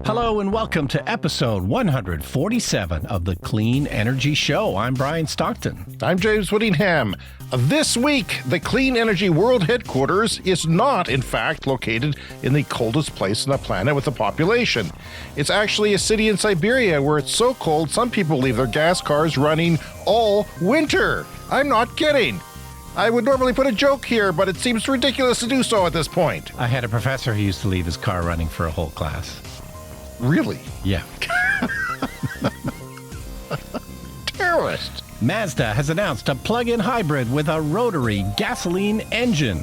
Hello and welcome to episode 147 of the Clean Energy Show. I'm Brian Stockton. I'm James Whittingham. This week, the Clean Energy World Headquarters is not, in fact, located in the coldest place on the planet with a population. It's actually a city in Siberia where it's so cold some people leave their gas cars running all winter. I'm not kidding. I would normally put a joke here, but it seems ridiculous to do so at this point. I had a professor who used to leave his car running for a whole class. Really? Yeah. Terrorist. Mazda has announced a plug-in hybrid with a rotary gasoline engine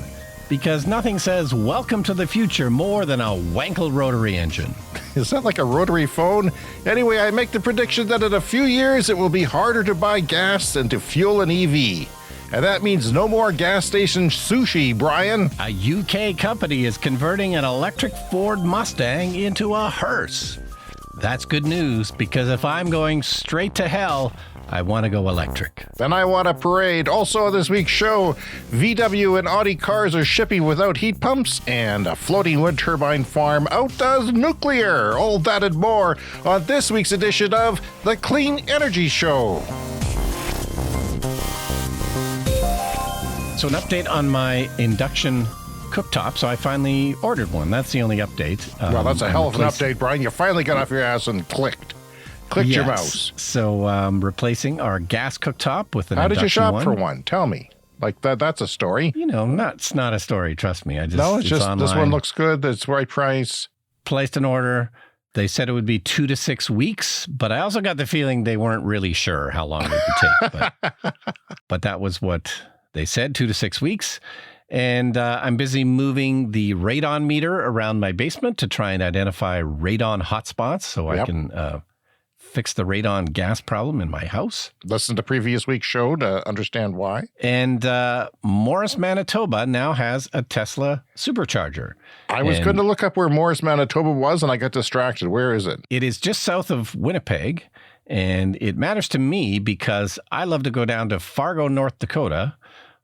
because nothing says welcome to the future more than a Wankel rotary engine. Is that like a rotary phone? Anyway, I make the prediction that in a few years it will be harder to buy gas than to fuel an EV. And that means no more gas station sushi, Brian. A UK company is converting an electric Ford Mustang into a hearse. That's good news because if I'm going straight to hell, I want to go electric. Then I want a parade. Also on this week's show, VW and Audi cars are shipping without heat pumps, and a floating wind turbine farm outdoes nuclear. All that and more on this week's edition of the Clean Energy Show. So an update on my induction cooktop. So I finally ordered one. That's the only update. Well, that's a hell of an update, Brian. You finally got off your ass and clicked your mouse. So replacing our gas cooktop with an induction one. How did you shop for one? Tell me. Like that's a story. You know, it's not a story. Trust me. It's just online. This one looks good. It's the right price. Placed an order. They said it would be 2 to 6 weeks, but I also got the feeling they weren't really sure how long it would take. But that was what they said, 2 to 6 weeks. And I'm busy moving the radon meter around my basement to try and identify radon hotspots so I can fix the radon gas problem in my house. Listen to previous week's show to understand why. And Morris, Manitoba now has a Tesla supercharger. I was going to look up where Morris, Manitoba was, and I got distracted. Where is it? It is just south of Winnipeg. And it matters to me because I love to go down to Fargo, North Dakota,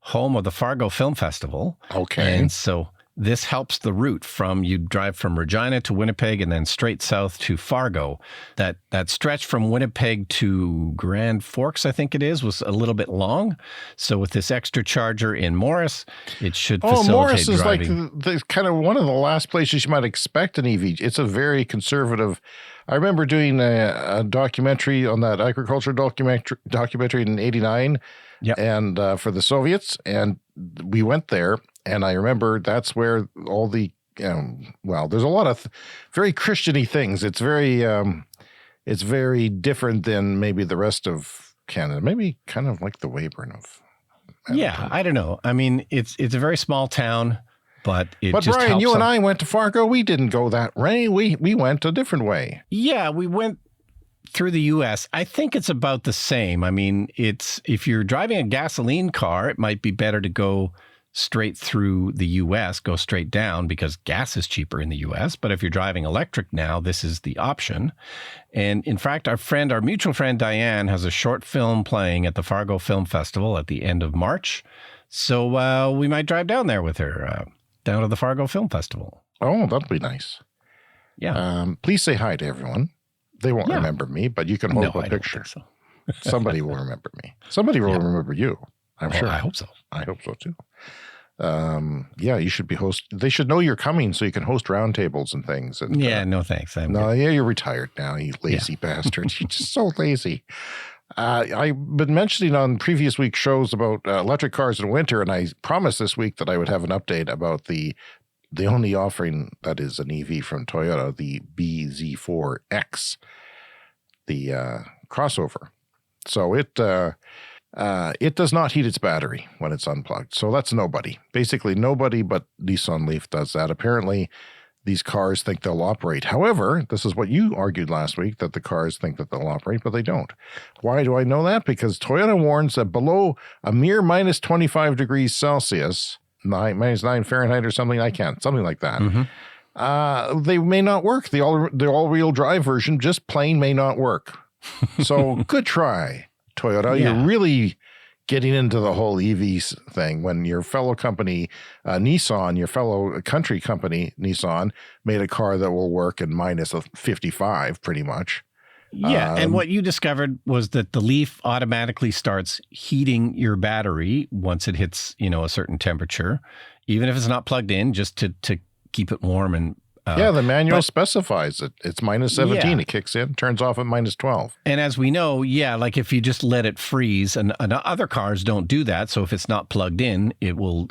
home of the Fargo Film Festival. Okay. And so this helps the route from, you drive from Regina to Winnipeg and then straight south to Fargo. That stretch from Winnipeg to Grand Forks, I think it is, was a little bit long. So with this extra charger in Morris, it should facilitate Morris is driving. Like the kind of one of the last places you might expect an EV. It's a very conservative. I remember doing a documentary on that agriculture documentary in '89. Yep. And for the Soviets, and we went there, and I remember that's where all the there's a lot of very Christian-y things. It's very different than maybe the rest of Canada. Maybe kind of like the Weyburn of Manitoba. Yeah, I don't know. I mean, it's a very small town, but just Brian, helps you and I went to Fargo. We didn't go that way. We went a different way. Yeah, we went through the U.S., I think it's about the same. I mean, if you're driving a gasoline car, it might be better to go straight through the U.S., go straight down because gas is cheaper in the U.S. But if you're driving electric now, this is the option. And in fact, our mutual friend Diane has a short film playing at the Fargo Film Festival at the end of March. So we might drive down there with her, down to the Fargo Film Festival. Oh, that'll be nice. Yeah. Please say hi to everyone. They won't remember me, but you can hold a picture. So. Somebody will remember me. Somebody will remember you. I'm sure. I hope so. I hope so too. You should be They should know you're coming so you can host roundtables and things. And, no thanks. You're retired now, you lazy bastard. You're just so lazy. I've been mentioning on previous week's shows about electric cars in winter, and I promised this week that I would have an update about the only offering that is an EV from Toyota, the BZ4X, the crossover. So it does not heat its battery when it's unplugged. So that's nobody. Basically, nobody but Nissan Leaf does that. Apparently, these cars think they'll operate. However, this is what you argued last week, that the cars think that they'll operate, but they don't. Why do I know that? Because Toyota warns that below a mere minus 25 degrees Celsius, minus 9 Fahrenheit or something, something like that. Mm-hmm. They may not work. The all-wheel drive version just plain may not work. So good try, Toyota. Yeah. You're really getting into the whole EV thing when your fellow company, Nissan, your fellow country company, Nissan, made a car that will work in minus 55 pretty much. Yeah, and what you discovered was that the Leaf automatically starts heating your battery once it hits, a certain temperature, even if it's not plugged in, just to keep it warm. And the manual specifies it. It's minus 17. Yeah. It kicks in, turns off at minus 12. And as we know, like if you just let it freeze, and other cars don't do that. So if it's not plugged in, it will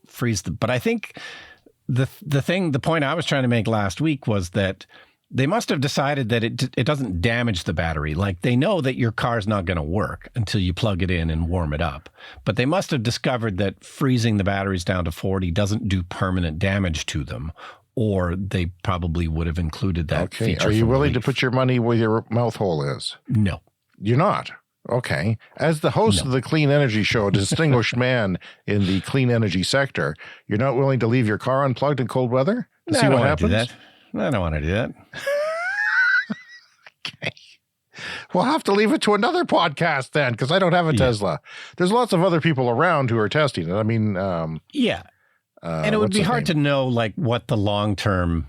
freeze. But I think the point I was trying to make last week was that they must have decided that it doesn't damage the battery. Like they know that your car's not going to work until you plug it in and warm it up. But they must have discovered that freezing the batteries down to 40 doesn't do permanent damage to them, or they probably would have included that feature. Are you willing to put your money where your mouth hole is? No. You're not? Okay. As the host of the Clean Energy Show, a distinguished man in the clean energy sector, you're not willing to leave your car unplugged in cold weather to see what happens? I don't want to do that. Okay. We'll have to leave it to another podcast then, because I don't have a Tesla. There's lots of other people around who are testing it. I mean, and it would be hard to know like what the long-term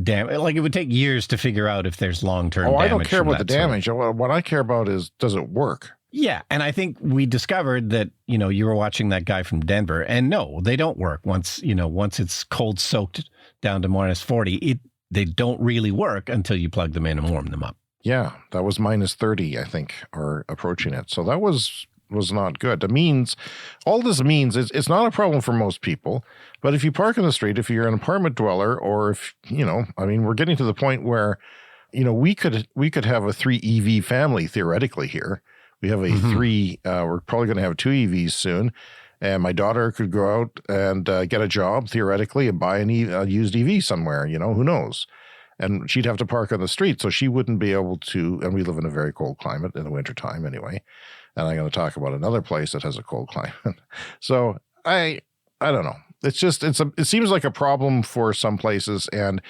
damage, like it would take years to figure out if there's long-term damage. I don't care about the damage. What I care about is, does it work? Yeah, and I think we discovered that, you were watching that guy from Denver, and no, they don't work once it's cold soaked down to minus 40. They don't really work until you plug them in and warm them up. Yeah, that was minus 30, I think, or approaching it. So that was not good. All this means is it's not a problem for most people, but if you park in the street, if you're an apartment dweller, or if, we're getting to the point where, we could have a 3 EV family theoretically here. We have a 3, we're probably going to have 2 EVs soon. And my daughter could go out and get a job theoretically and buy a used EV somewhere, who knows? And she'd have to park on the street. So she wouldn't be able to, and we live in a very cold climate in the wintertime anyway. And I'm going to talk about another place that has a cold climate. So I don't know. It's just, it seems like a problem for some places. And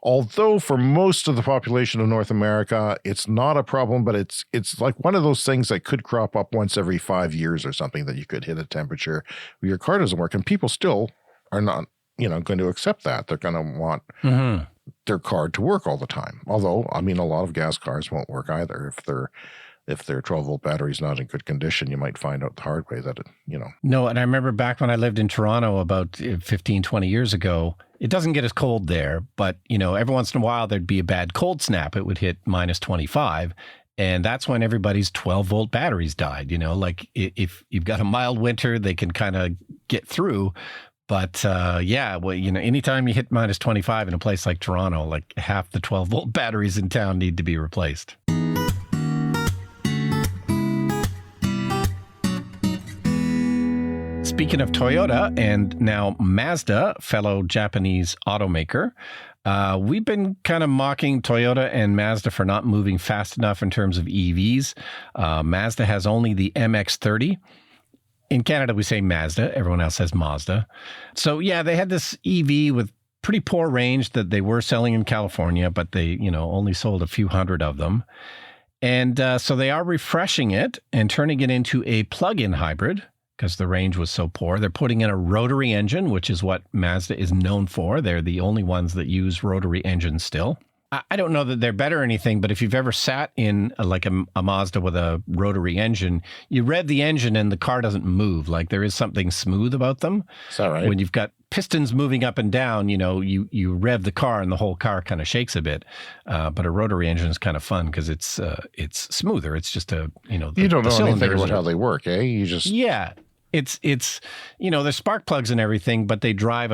although for most of the population of North America, it's not a problem, but it's like one of those things that could crop up once every 5 years or something, that you could hit a temperature where your car doesn't work. And people still are not, going to accept that. They're going to want their car to work all the time. Although, a lot of gas cars won't work either. If their 12-volt battery is not in good condition, you might find out the hard way that No, and I remember back when I lived in Toronto about 15, 20 years ago, it doesn't get as cold there, but, every once in a while there'd be a bad cold snap. It would hit minus 25. And that's when everybody's 12-volt batteries died. Like if you've got a mild winter, they can kind of get through. But anytime you hit minus 25 in a place like Toronto, like half the 12-volt batteries in town need to be replaced. Speaking of Toyota and now Mazda, fellow Japanese automaker, we've been kind of mocking Toyota and Mazda for not moving fast enough in terms of EVs. Mazda has only the MX-30. In Canada, we say Mazda. Everyone else says Mazda. So, they had this EV with pretty poor range that they were selling in California, but they, only sold a few hundred of them. And so they are refreshing it and turning it into a plug-in hybrid, because the range was so poor. They're putting in a rotary engine, which is what Mazda is known for. They're the only ones that use rotary engines still. I don't know that they're better or anything, but if you've ever sat in a Mazda with a rotary engine, you rev the engine and the car doesn't move. Like there is something smooth about them. Is that right? When you've got pistons moving up and down, you rev the car and the whole car kind of shakes a bit. But a rotary engine is kind of fun because it's smoother. It's just you don't know anything about how they work, eh? You just It's there's spark plugs and everything, but they drive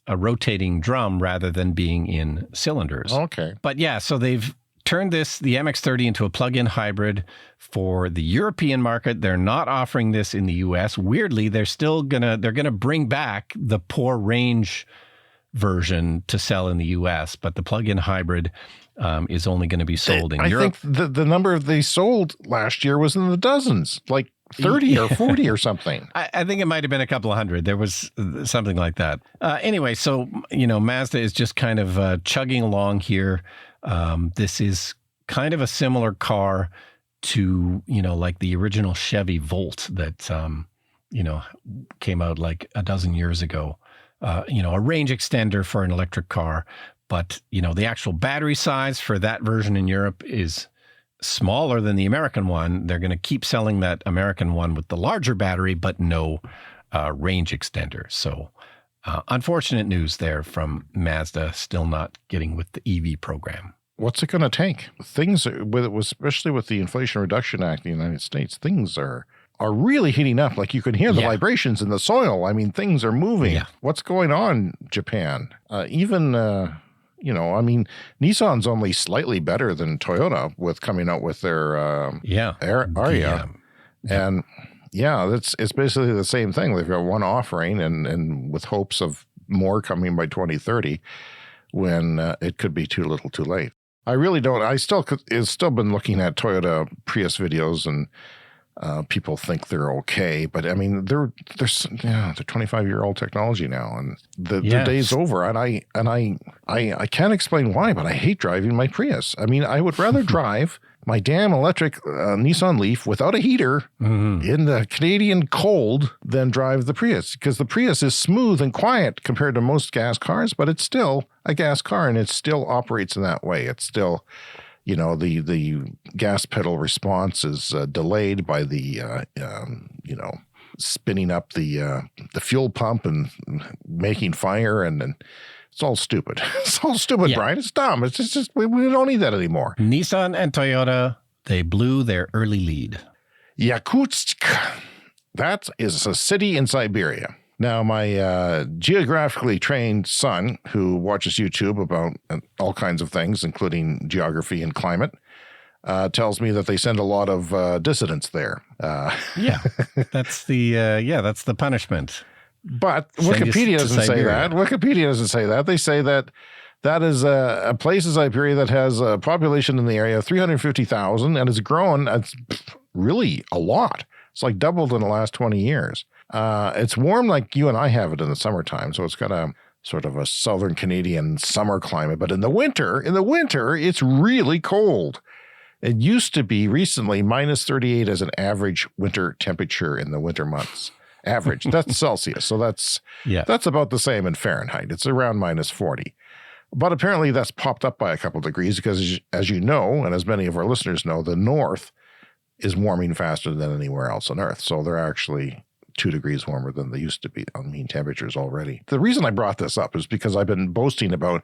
a rotating drum rather than being in cylinders. Okay. But so they've turned the MX-30 into a plug-in hybrid for the European market. They're not offering this in the US. Weirdly, they're gonna bring back the poor range version to sell in the US, but the plug-in hybrid is only going to be sold in Europe. I think the number they sold last year was in the dozens, like 30 or 40 or something. I think it might have been a couple of hundred. There was something like that. Anyway, so, Mazda is just kind of chugging along here. This is kind of a similar car to, like the original Chevy Volt that, came out like a dozen years ago. A range extender for an electric car. But, the actual battery size for that version in Europe is smaller than the American one. They're going to keep selling that American one with the larger battery, but no range extender. So unfortunate news there from Mazda, still not getting with the EV program. What's it going to take? Things, especially with the Inflation Reduction Act in the United States, things are really heating up. Like you can hear the vibrations in the soil. I mean, things are moving. Yeah. What's going on, Japan? Nissan's only slightly better than Toyota with coming out with their Ariya. And it's basically the same thing. They've got one offering and with hopes of more coming by 2030 when it could be too little too late. I really don't. I've still been looking at Toyota Prius videos and people think they're okay, but I mean they're 25-year-old technology now, and the day's over. And I can't explain why, but I hate driving my Prius. I mean, I would rather drive my damn electric Nissan Leaf without a heater in the Canadian cold than drive the Prius, because the Prius is smooth and quiet compared to most gas cars, but it's still a gas car and it still operates in that way. It's still, the gas pedal response is delayed by the, spinning up the fuel pump and making fire and it's all stupid. It's all stupid, Brian. It's dumb. It's just we don't need that anymore. Nissan and Toyota, they blew their early lead. Yakutsk. That is a city in Siberia. Now, my geographically trained son, who watches YouTube about all kinds of things, including geography and climate, tells me that they send a lot of dissidents there. That's the punishment. But Wikipedia doesn't say that. Wikipedia doesn't say that. They say that is a place in Siberia that has a population in the area of 350,000 and has grown. It's really a lot. It's like doubled in the last 20 years. It's warm like you and I have it in the summertime, so it's got a sort of a southern Canadian summer climate. But in the winter, it's really cold. It used to be recently minus 38 as an average winter temperature in the winter months. Average. That's Celsius. So that's about the same in Fahrenheit. It's around minus 40. But apparently that's popped up by a couple of degrees because, as you know, and as many of our listeners know, the north is warming faster than anywhere else on Earth. So they're actually 2 degrees warmer than they used to be on mean temperatures already. The reason I brought this up is because I've been boasting about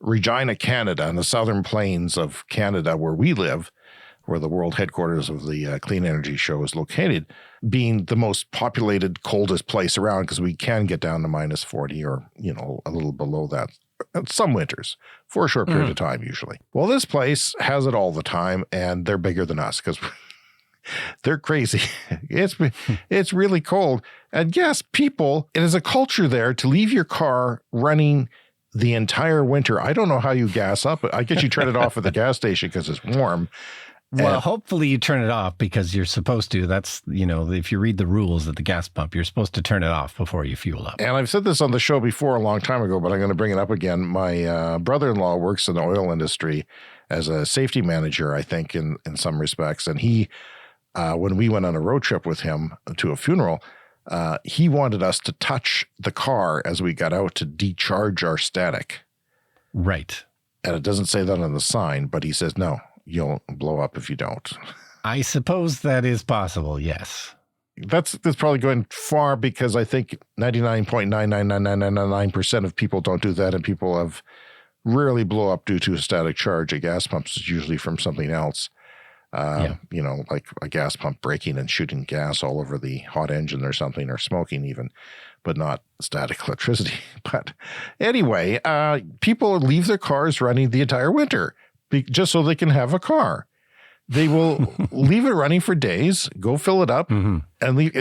Regina, Canada, and the southern plains of Canada where we live, where the world headquarters of the Clean Energy Show is located, being the most populated, coldest place around because we can get down to minus 40 or, a little below that. Some winters for a short period of time, usually. Well, this place has it all the time, and they're bigger than us because they're crazy. It's really cold. And yes, it is a culture there to leave your car running the entire winter. I don't know how you gas up. I guess you turn it off at the gas station because it's warm. Well, hopefully you turn it off because you're supposed to. That's, if you read the rules at the gas pump, you're supposed to turn it off before you fuel up. And I've said this on the show before a long time ago, but I'm going to bring it up again. My brother-in-law works in the oil industry as a safety manager, I think, in some respects. And he, when we went on a road trip with him to a funeral, he wanted us to touch the car as we got out to decharge our static. Right. And it doesn't say that on the sign, but he says, no. You'll blow up if you don't. I suppose that is possible, yes. That's probably going far because I think 99.99999% of people don't do that, and people have rarely blow up due to a static charge. A gas pump is usually from something else, like a gas pump breaking and shooting gas all over the hot engine or something, or smoking even, but not static electricity. But anyway, people leave their cars running the entire winter. Just so they can have a car. They will leave it running for days, go fill it up, and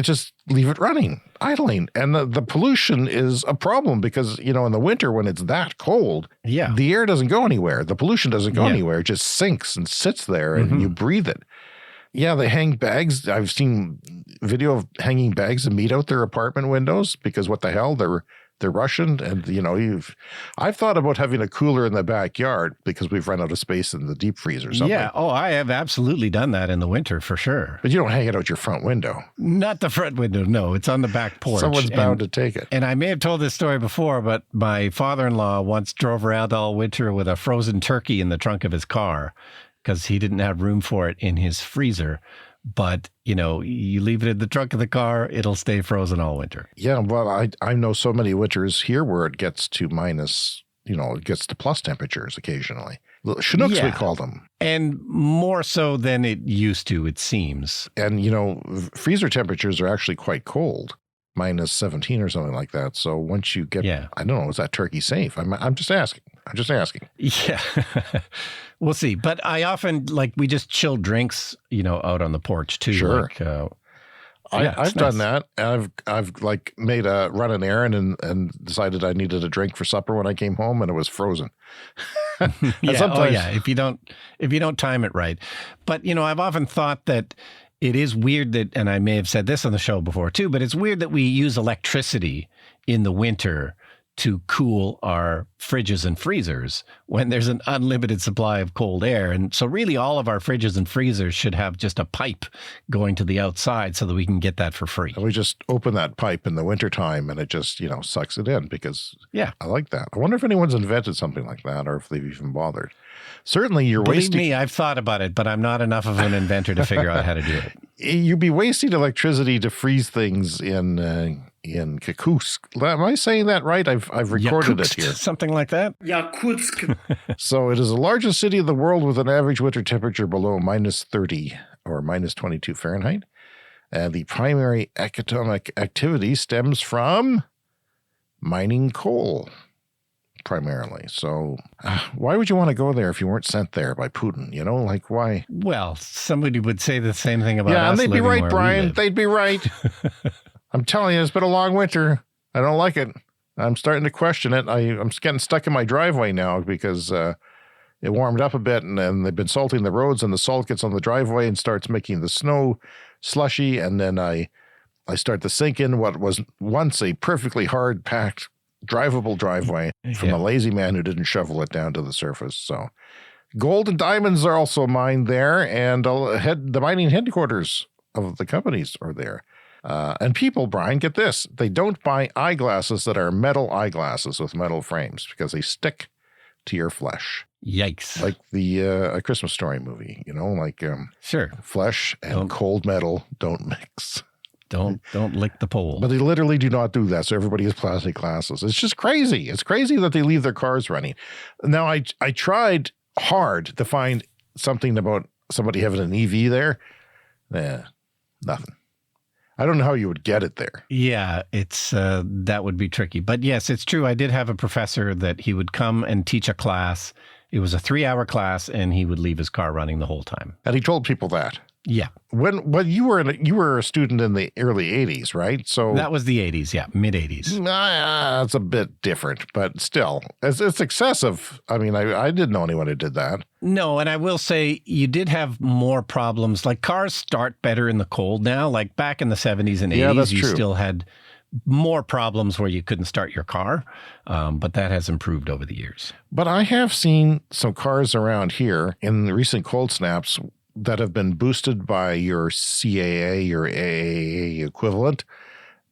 just leave it running, idling. And the pollution is a problem because, in the winter when it's that cold, the air doesn't go anywhere. The pollution doesn't go anywhere. It just sinks and sits there and you breathe it. Yeah, they hang bags. I've seen video of hanging bags of meat out their apartment windows because what the hell? They're They're Russian, and I've thought about having a cooler in the backyard because we've run out of space in the deep freeze or something. Yeah. Oh, I have absolutely done that in the winter for sure. But you don't hang it out your front window. Not the front window. No, it's on the back porch. Someone's bound to take it. And I may have told this story before, but my father-in-law once drove around all winter with a frozen turkey in the trunk of his car because he didn't have room for it in his freezer. But, you leave it in the trunk of the car, it'll stay frozen all winter. Yeah, well, I know so many winters here where it gets to minus, it gets to plus temperatures occasionally. Chinooks, we call them. And more so than it used to, it seems. And, freezer temperatures are actually quite cold, minus 17 or something like that. So once you get, I don't know, is that turkey safe? I'm just asking. Yeah. We'll see. But I often, we just chill drinks, out on the porch too. Sure. I've done that. I've made run an errand and decided I needed a drink for supper when I came home, and it was frozen. If you don't time it right. But, I've often thought that it is weird that, and I may have said this on the show before too, but it's weird that we use electricity in the winter to cool our fridges and freezers when there's an unlimited supply of cold air. And so really all of our fridges and freezers should have just a pipe going to the outside so that we can get that for free. And we just open that pipe in the wintertime and it just, sucks it in because I like that. I wonder if anyone's invented something like that or if they've even bothered. Certainly you're wasting... Believe me, I've thought about it, but I'm not enough of an inventor to figure out how to do it. You'd be wasting electricity to freeze things in Yakutsk. Am I saying that right? I've recorded Yakutsk, it here. Something like that? Yakutsk. So it is the largest city of the world with an average winter temperature below minus 30 or minus 22 Fahrenheit. And the primary economic activity stems from mining coal, primarily. So why would you want to go there if you weren't sent there by Putin? Why? Well, somebody would say the same thing about us. Yeah, and they'd be right, Brian. They'd be right. I'm telling you, it's been a long winter. I don't like it. I'm starting to question it. I'm getting stuck in my driveway now because it warmed up a bit and they've been salting the roads and the salt gets on the driveway and starts making the snow slushy. And then I start to sink in what was once a perfectly hard packed drivable driveway from a lazy man who didn't shovel it down to the surface. So gold and diamonds are also mined there, and the mining headquarters of the companies are there. And people, Brian, get this. They don't buy eyeglasses that are metal eyeglasses with metal frames because they stick to your flesh. Yikes. Like the A Christmas Story movie, sure. Flesh and cold metal don't mix. Don't lick the pole. But they literally do not do that. So everybody has plastic glasses. It's just crazy. It's crazy that they leave their cars running. Now, I tried hard to find something about somebody having an EV there. Nothing. I don't know how you would get it there. Yeah, it's that would be tricky. But yes, it's true. I did have a professor that he would come and teach a class. It was a 3-hour class, and he would leave his car running the whole time. And he told people that. Yeah. When you were a student in the early 80s, right? So that was the 80s, yeah, mid 80s. It's a bit different, but still, it's excessive. I mean, I didn't know anyone who did that. No, and I will say you did have more problems. Like cars start better in the cold now. Like back in the 70s and 80s, you still had more problems where you couldn't start your car, but that has improved over the years. But I have seen some cars around here in the recent cold snaps that have been boosted by your CAA, your AAA equivalent,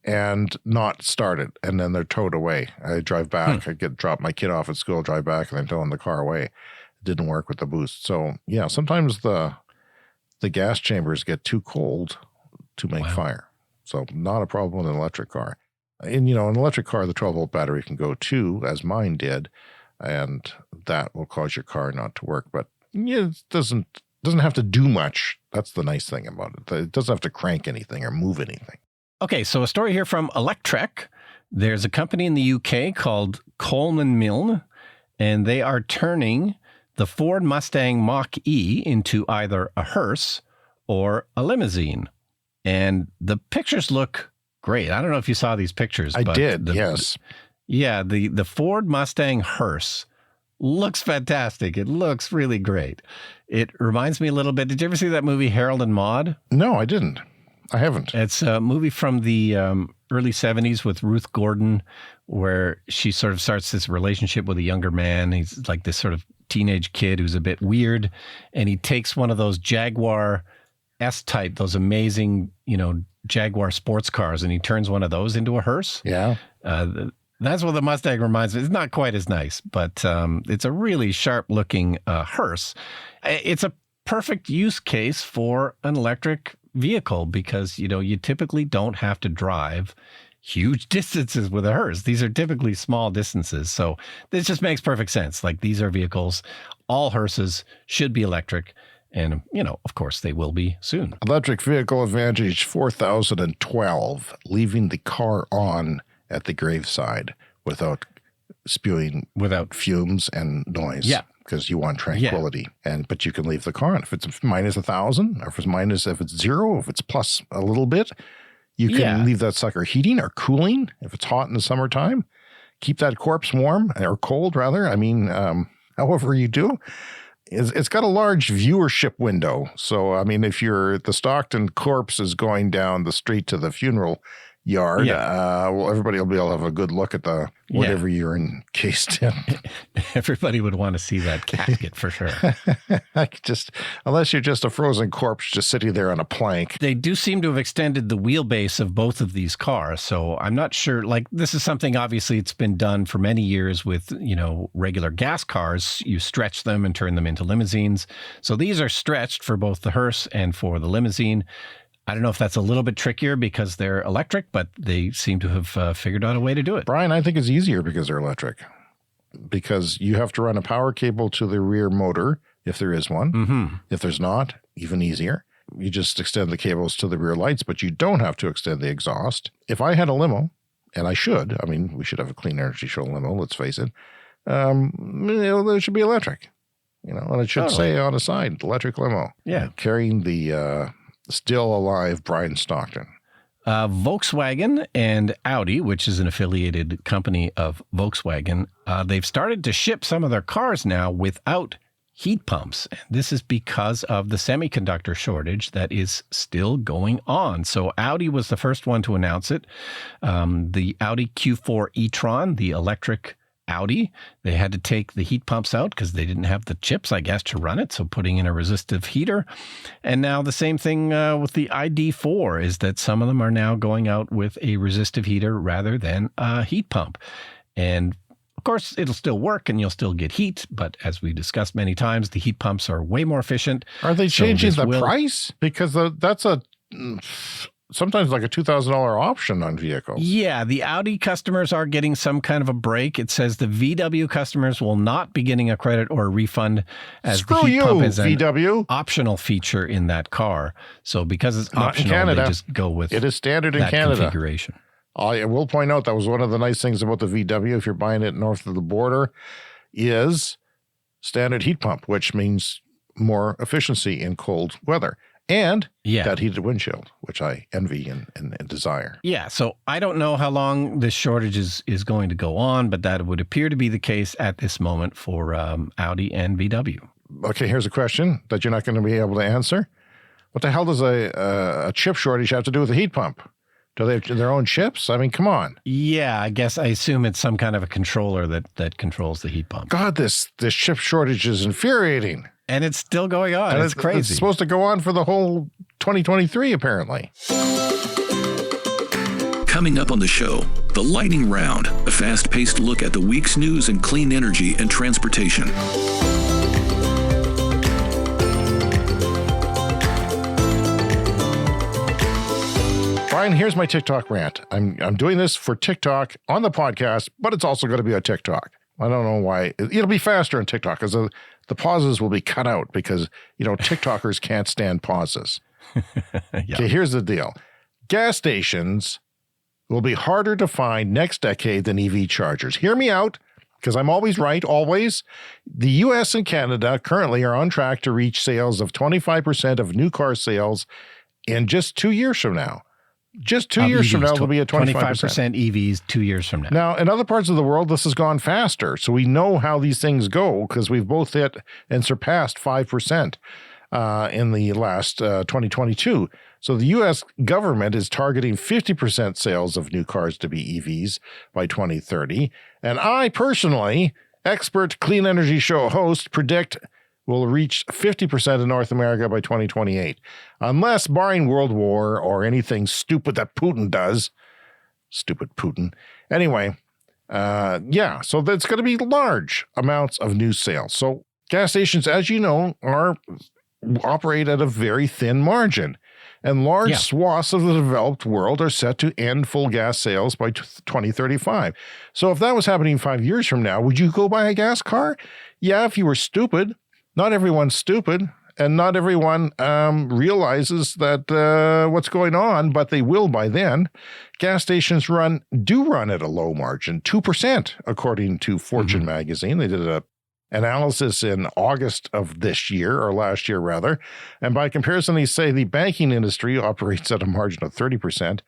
and not started, and then they're towed away. I drive back, I drop my kid off at school, drive back, and then towing the car away. It didn't work with the boost. So yeah, sometimes the gas chambers get too cold to make fire. So not a problem in an electric car. And an electric car, the 12-volt battery can go too, as mine did, and that will cause your car not to work. But it doesn't have to do much. That's the nice thing about it. It doesn't have to crank anything or move anything. Okay, so a story here from Electrek. There's a company in the UK called Coleman Milne, and they are turning the Ford Mustang Mach-E into either a hearse or a limousine. And the pictures look great. I don't know if you saw these pictures. I did, yes. Yeah, the Ford Mustang hearse looks fantastic. It looks really great. It reminds me a little bit. Did you ever see that movie Harold and Maude? No, I didn't. I haven't. It's a movie from the early 70s with Ruth Gordon, where she sort of starts this relationship with a younger man. He's like this sort of teenage kid who's a bit weird, and he takes one of those Jaguar S-Type, those amazing, Jaguar sports cars, and he turns one of those into a hearse. Yeah. That's what the Mustang reminds me. It's not quite as nice, but it's a really sharp-looking hearse. It's a perfect use case for an electric vehicle because, you typically don't have to drive huge distances with a hearse. These are typically small distances. So this just makes perfect sense. Like, these are vehicles. All hearses should be electric. And, of course, they will be soon. Electric Vehicle Advantage 4012, leaving the car on at the graveside without spewing fumes and noise. Yeah. Because you want tranquility. Yeah. But you can leave the car on. If it's minus 1,000, or if it's zero, if it's plus a little bit, you can leave that sucker heating or cooling if it's hot in the summertime. Keep that corpse warm, or cold rather. I mean, however you do. It's got a large viewership window. So, I mean, if the Stockton corpse is going down the street to the funeral yard, everybody will be able to have a good look at the whatever you're encased in. Everybody would want to see that casket for sure. Unless you're just a frozen corpse just sitting there on a plank. They do seem to have extended the wheelbase of both of these cars. So I'm not sure, this is something, obviously, it's been done for many years with, regular gas cars. You stretch them and turn them into limousines. So these are stretched for both the hearse and for the limousine. I don't know if that's a little bit trickier because they're electric, but they seem to have figured out a way to do it. Brian, I think it's easier because they're electric. Because you have to run a power cable to the rear motor, if there is one. Mm-hmm. If there's not, even easier. You just extend the cables to the rear lights, but you don't have to extend the exhaust. If I had a limo, and I should, we should have a clean energy show limo, let's face it, it should be electric. And it should say on the side, electric limo. Yeah. Carrying the still alive Brian Stockton. Volkswagen and Audi, which is an affiliated company of Volkswagen, they've started to ship some of their cars now without heat pumps. And this is because of the semiconductor shortage that is still going on. So Audi was the first one to announce it. The Audi Q4 e-tron, the electric Audi, they had to take the heat pumps out because they didn't have the chips, I guess, to run it. So putting in a resistive heater. And now the same thing with the ID4 is that some of them are now going out with a resistive heater rather than a heat pump. And of course, it'll still work and you'll still get heat. But as we discussed many times, the heat pumps are way more efficient. Are they changing the price? Because that's sometimes like a $2,000 option on vehicles. Yeah, the Audi customers are getting some kind of a break. It says the VW customers will not be getting a credit or a refund as the heat pump is an optional feature in that car. So because it's optional, they just go with it is standard in Canada configuration. I will point out that was one of the nice things about the VW, if you're buying it north of the border, is standard heat pump, which means more efficiency in cold weather. And that heated windshield, which I envy and desire. Yeah, so I don't know how long this shortage is going to go on, but that would appear to be the case at this moment for Audi and VW. Okay, here's a question that you're not going to be able to answer. What the hell does a chip shortage have to do with a heat pump? Do they have their own chips? I mean, come on. Yeah, I assume it's some kind of a controller that controls the heat pump. God, this chip shortage is infuriating. And it's still going on. It's crazy. It's supposed to go on for the whole 2023, apparently. Coming up on the show, the lightning round, a fast-paced look at the week's news in clean energy and transportation. Brian, here's my TikTok rant. I'm doing this for TikTok on the podcast, but it's also going to be on TikTok. I don't know why. It'll be faster on TikTok because the pauses will be cut out because, TikTokers can't stand pauses. Okay, here's the deal. Gas stations will be harder to find next decade than EV chargers. Hear me out, because I'm always right, always. The U.S. and Canada currently are on track to reach sales of 25% of new car sales in just 2 years from now. Just 2 years from now, it'll be at 25%. 25% EVs 2 years from now. Now, in other parts of the world, this has gone faster. So we know how these things go because we've both hit and surpassed 5% in the last 2022. So the U.S. government is targeting 50% sales of new cars to be EVs by 2030. And I personally, expert Clean Energy Show host, predict will reach 50% in North America by 2028. Unless, barring World War or anything stupid that Putin does. Stupid Putin. Anyway, so that's going to be large amounts of new sales. So gas stations, as you know, operate at a very thin margin. And large swaths of the developed world are set to end full gas sales by 2035. So if that was happening 5 years from now, would you go buy a gas car? Yeah, if you were stupid. Not everyone's stupid, and not everyone realizes that what's going on, but they will by then. Gas stations do run at a low margin, 2%, according to Fortune magazine. They did an analysis in August of this year, or last year rather, and by comparison, they say the banking industry operates at a margin of 30%.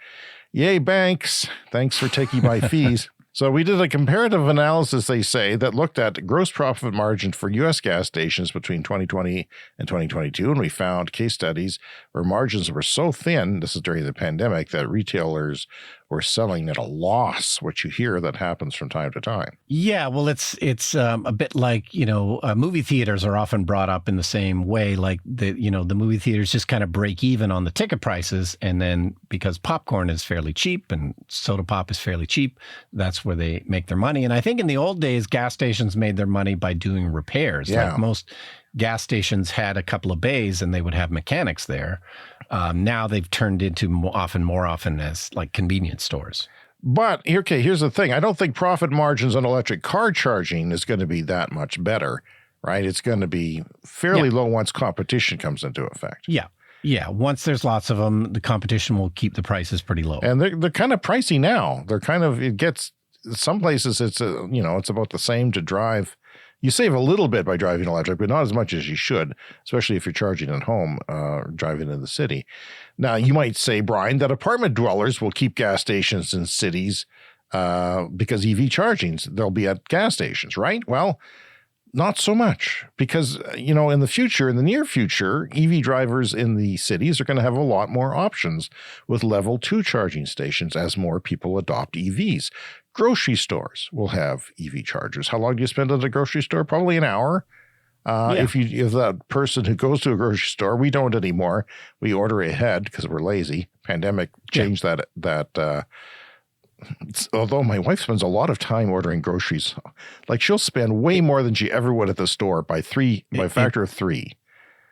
Yay, banks! Thanks for taking my fees. So we did a comparative analysis, they say, that looked at gross profit margin for U.S. gas stations between 2020 and 2022, and we found case studies where margins were so thin, this is during the pandemic, that retailers were selling at a loss, which you hear that happens from time to time. Yeah, well, it's a bit like, movie theaters are often brought up in the same way, like the movie theaters just kind of break even on the ticket prices, and then because popcorn is fairly cheap and soda pop is fairly cheap, that's where they make their money. And I think in the old days, gas stations made their money by doing repairs. Yeah. Like most gas stations had a couple of bays and they would have mechanics there. Now they've turned into more often as like convenience stores. But here's the thing. I don't think profit margins on electric car charging is going to be that much better, right? It's going to be fairly low once competition comes into effect. Yeah. Yeah. Once there's lots of them, the competition will keep the prices pretty low. And they're kind of pricey now. Some places it's about the same to drive. You save a little bit by driving electric, but not as much as you should, especially if you're charging at home, driving in the city. Now, you might say, Brian, that apartment dwellers will keep gas stations in cities because EV chargings, they'll be at gas stations, right? Well, not so much, because, in the near future, EV drivers in the cities are going to have a lot more options with level 2 charging stations as more people adopt EVs. Grocery stores will have EV chargers. How long do you spend at a grocery store? Probably an hour. If that person who goes to a grocery store, we don't anymore. We order ahead because we're lazy. Pandemic changed that. Although my wife spends a lot of time ordering groceries, like she'll spend way more than she ever would at the store by a factor of 3.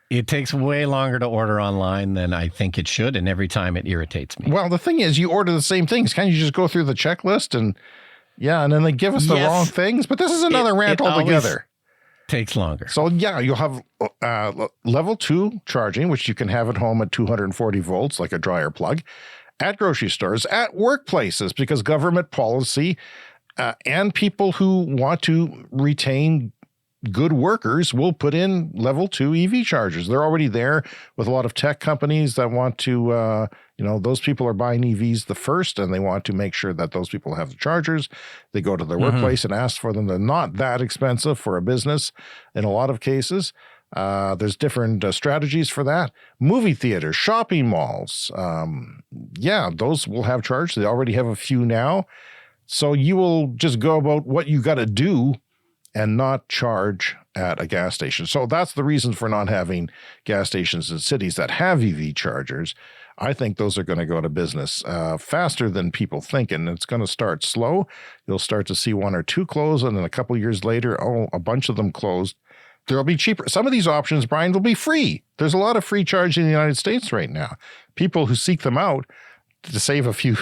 It takes way longer to order online than I think it should, and every time it irritates me. Well, the thing is, you order the same things. Can't you just go through the checklist and then they give us the wrong things? But this is another rant altogether. Takes longer. So you'll have level 2 charging, which you can have at home at 240 volts, like a dryer plug, at grocery stores, at workplaces, because government policy and people who want to retain good workers will put in level 2 EV chargers. They're already there with a lot of tech companies that want to, those people are buying EVs the first, and they want to make sure that those people have the chargers. They go to their workplace and ask for them. They're not that expensive for a business in a lot of cases. There's different strategies for that. Movie theaters, shopping malls. Those will have charged. They already have a few now. So you will just go about what you got to do and not charge at a gas station. So that's the reason for not having gas stations in cities that have EV chargers. I think those are going to go to business faster than people think, and it's going to start slow. You'll start to see 1 or 2 close, and then a couple of years later, a bunch of them closed. They'll be cheaper. Some of these options, Brian, will be free. There's a lot of free charging in the United States right now. People who seek them out to save a few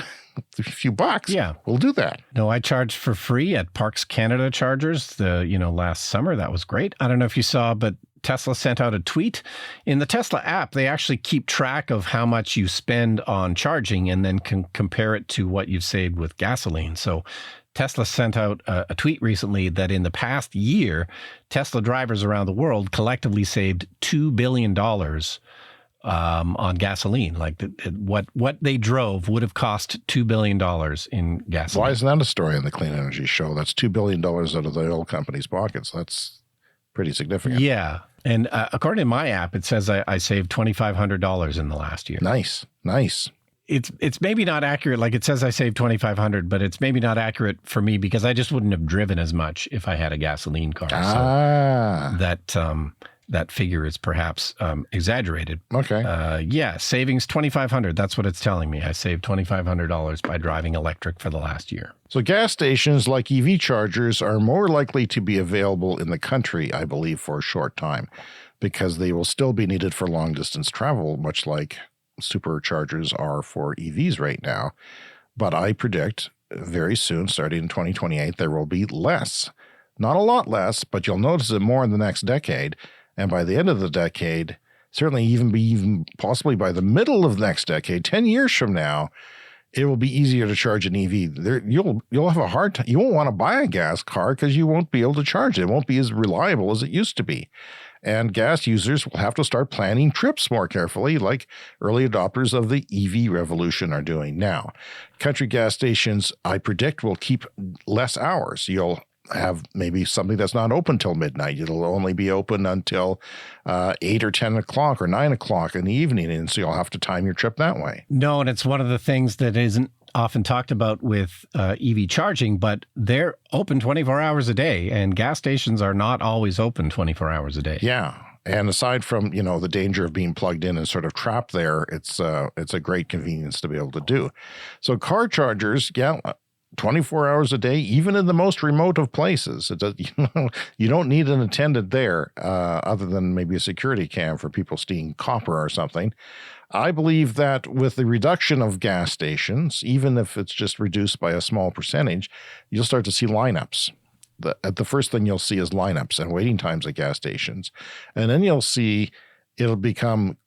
bucks, we'll do that. No, I charged for free at Parks Canada chargers last summer. That was great. I don't know if you saw, but Tesla sent out a tweet. In the Tesla app, they actually keep track of how much you spend on charging and then can compare it to what you've saved with gasoline. So Tesla sent out a tweet recently that in the past year, Tesla drivers around the world collectively saved $2 billion on gasoline. Like what they drove would have cost $2 billion in gasoline. Why isn't that a story on the Clean Energy Show? That's $2 billion out of the oil company's pockets. That's pretty significant. Yeah. And according to my app, it says I saved $2,500 in the last year. Nice. It's maybe not accurate. Like it says I saved $2,500, but it's maybe not accurate for me because I just wouldn't have driven as much if I had a gasoline car. So that figure is perhaps exaggerated. Okay. Savings $2,500. That's what it's telling me. I saved $2,500 by driving electric for the last year. So gas stations like EV chargers are more likely to be available in the country, I believe, for a short time, because they will still be needed for long distance travel, much like superchargers are for EVs right now. But I predict very soon, starting in 2028, there will be less. Not a lot less, but you'll notice it more in the next decade. And by the end of the decade, certainly even possibly by the middle of the next decade, 10 years from now, it will be easier to charge an EV. You'll have a hard time. You won't want to buy a gas car because you won't be able to charge it. It won't be as reliable as it used to be. And gas users will have to start planning trips more carefully, like early adopters of the EV revolution are doing now. Country gas stations, I predict, will keep less hours. You'll have maybe something that's not open till midnight. It'll only be open until 8 or 10 o'clock or 9 o'clock in the evening. And so you'll have to time your trip that way. No, and it's one of the things that isn't often talked about with EV charging, but they're open 24 hours a day, and gas stations are not always open 24 hours a day. Yeah. And aside from, the danger of being plugged in and sort of trapped there, it's a great convenience to be able to do. So car chargers, 24 hours a day, even in the most remote of places. You don't need an attendant there other than maybe a security cam for people stealing copper or something. I believe that with the reduction of gas stations, even if it's just reduced by a small percentage, you'll start to see lineups. The first thing you'll see is lineups and waiting times at gas stations. And then you'll see it'll become,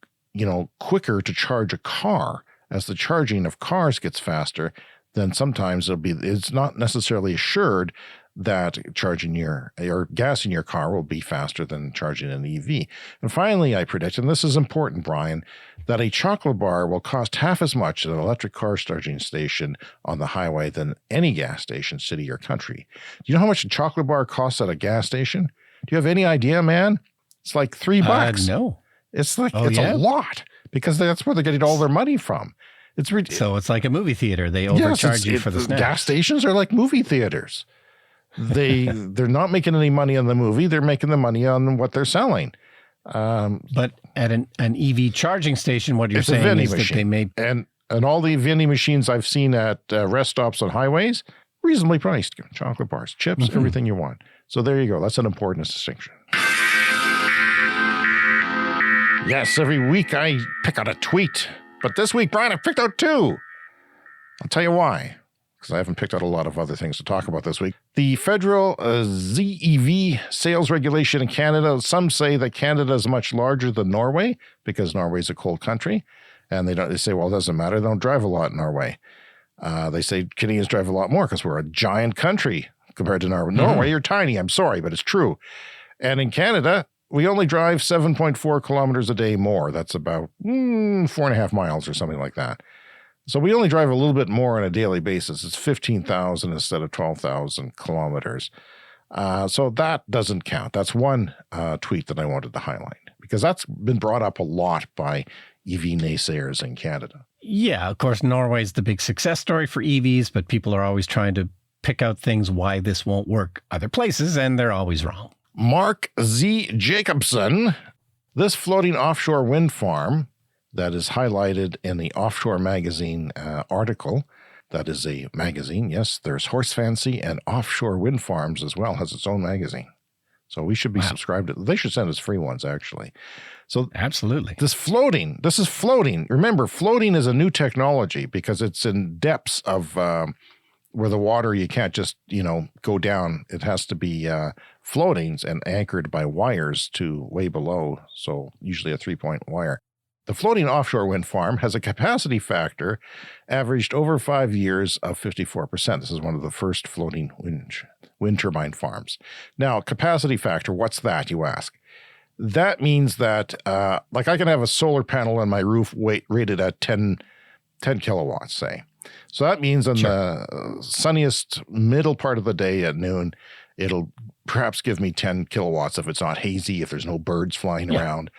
quicker to charge a car. As the charging of cars gets faster, then sometimes it's not necessarily assured that charging your gas in your car will be faster than charging an EV. And finally, I predict, and this is important, Brian, that a chocolate bar will cost half as much at an electric car charging station on the highway than any gas station, city or country. Do you know how much a chocolate bar costs at a gas station? Do you have any idea, man? It's like $3. No. It's a lot, because that's where they're getting all their money from. So it's like a movie theater. They overcharge you for the snacks. Gas stations are like movie theaters. They're not making any money on the movie. They're making the money on what they're selling. But at an EV charging station, what you're saying is that they may... And all the vending machines I've seen at rest stops on highways, reasonably priced. Chocolate bars, chips, everything you want. So there you go. That's an important distinction. Yes, every week I pick out a tweet. But this week, Brian, I picked out two. I'll tell you why, because I haven't picked out a lot of other things to talk about this week. The federal ZEV sales regulation in Canada, some say that Canada is much larger than Norway because Norway is a cold country. And they say, well, it doesn't matter. They don't drive a lot in Norway. They say Canadians drive a lot more because we're a giant country compared to Norway. Norway, you're tiny. I'm sorry, but it's true. And in Canada, we only drive 7.4 kilometers a day more. That's about 4.5 miles or something like that. So we only drive a little bit more on a daily basis. It's 15,000 instead of 12,000 kilometers. So that doesn't count. That's one tweet that I wanted to highlight because that's been brought up a lot by EV naysayers in Canada. Yeah, of course, Norway's the big success story for EVs, but people are always trying to pick out things why this won't work other places, and they're always wrong. Mark Z. Jacobson, this floating offshore wind farm that is highlighted in the Offshore Magazine article, that is a magazine, yes, there's Horse Fancy and Offshore Wind Farms as well, has its own magazine. So we should be subscribed to, they should send us free ones actually. So absolutely. This is floating. Remember, floating is a new technology because it's in depths of where the water, you can't just, go down. It has to be floatings and anchored by wires to way below. So usually a 3-point wire. The floating offshore wind farm has a capacity factor averaged over 5 years of 54%. This is one of the first floating wind turbine farms. Now, capacity factor, what's that, you ask? That means that, like I can have a solar panel on my roof rated at 10 kilowatts, say. So that means on the sunniest middle part of the day at noon, It'll perhaps give me 10 kilowatts if it's not hazy, if there's no birds flying around,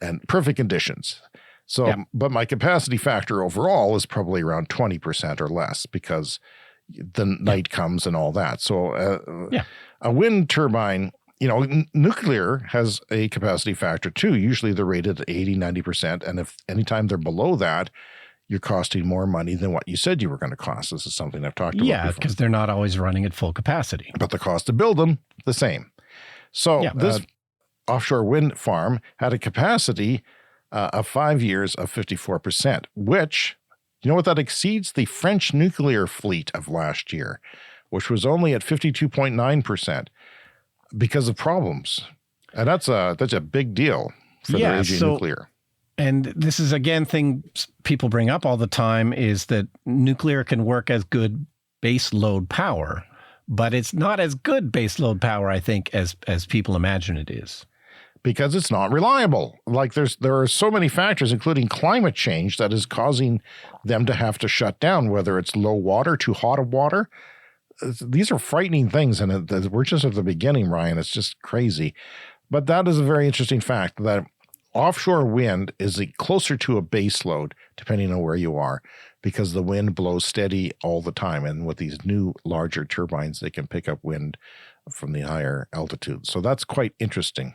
and perfect conditions. So, but my capacity factor overall is probably around 20% or less because the night comes and all that. So a wind turbine, nuclear has a capacity factor too. Usually they're rated at 80, 90%. And if anytime they're below that, you're costing more money than what you said you were going to cost. This is something I've talked about before. Because they're not always running at full capacity. But the cost to build them, the same. So this offshore wind farm had a capacity of 5 years of 54%, which, you know what, that exceeds the French nuclear fleet of last year, which was only at 52.9% because of problems. And that's a big deal for the aging nuclear. And this is, again, thing people bring up all the time is that nuclear can work as good base load power, but it's not as good base load power, I think, as people imagine it is. Because it's not reliable. Like there are so many factors, including climate change, that is causing them to have to shut down, whether it's low water, too hot of water. These are frightening things, and we're just at the beginning, Ryan. It's just crazy. But that is a very interesting fact that offshore wind is closer to a base load, depending on where you are, because the wind blows steady all the time. And with these new larger turbines, they can pick up wind from the higher altitudes. So that's quite interesting.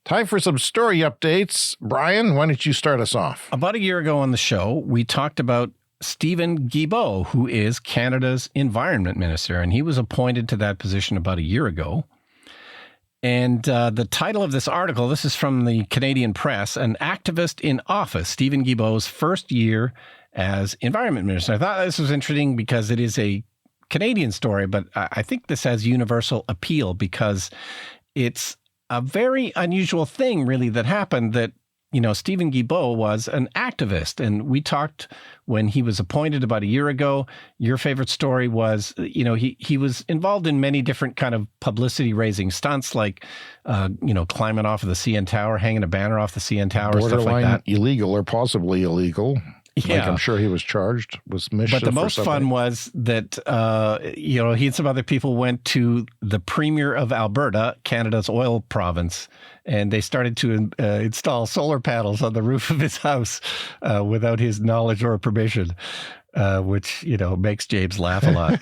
Time for some story updates. Brian, why don't you start us off? About a year ago on the show, we talked about Stephen Guilbeault, who is Canada's Environment Minister, and he was appointed to that position about a year ago. And the title of this article, this is from the Canadian Press, An Activist in Office, Stephen Guilbeault's first year as Environment Minister. I thought this was interesting because it is a Canadian story, but I think this has universal appeal because it's a very unusual thing, really, that happened that, Stephen Guilbeault was an activist. And we talked when he was appointed about a year ago. Your favorite story was, he was involved in many different kind of publicity raising stunts, like, climbing off of the CN Tower, hanging a banner off the CN Tower, stuff like that. Illegal or possibly illegal. Yeah. Like I'm sure he was charged with mischief. But the most fun was that, he and some other people went to the Premier of Alberta, Canada's oil province, and they started to install solar panels on the roof of his house without his knowledge or permission, which, makes James laugh a lot.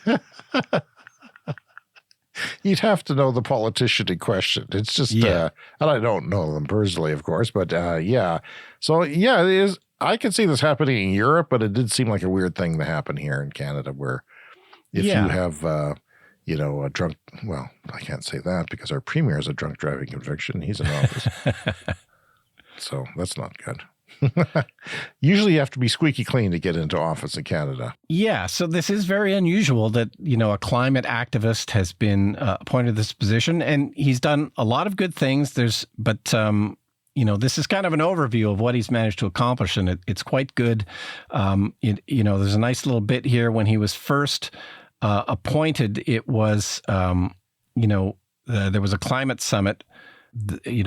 You'd have to know the politician in question. It's just, and I don't know them personally, of course, but yeah. So, yeah, it is. I can see this happening in Europe, but it did seem like a weird thing to happen here in Canada where if you have, a drunk, well, I can't say that because our premier has a drunk driving conviction. He's in office. So that's not good. Usually you have to be squeaky clean to get into office in Canada. Yeah. So this is very unusual that, a climate activist has been appointed to this position, and he's done a lot of good things. This is kind of an overview of what he's managed to accomplish, and it's quite good. There's a nice little bit here when he was first appointed. It was, there was a climate summit, they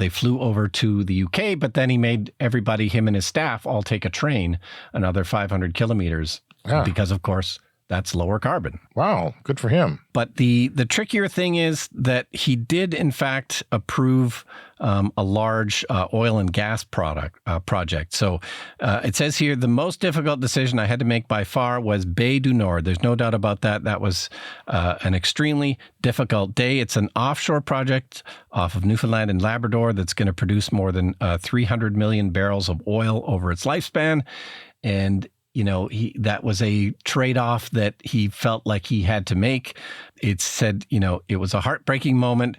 flew over to the UK, but then he made him and his staff, all take a train another 500 kilometers because, of course, that's lower carbon. Wow, good for him. But the trickier thing is that he did, in fact, approve a large oil and gas project. So it says here, the most difficult decision I had to make by far was Bay du Nord. There's no doubt about that. That was an extremely difficult day. It's an offshore project off of Newfoundland and Labrador that's going to produce more than 300 million barrels of oil over its lifespan. And that was a trade-off that he felt like he had to make. It said, it was a heartbreaking moment.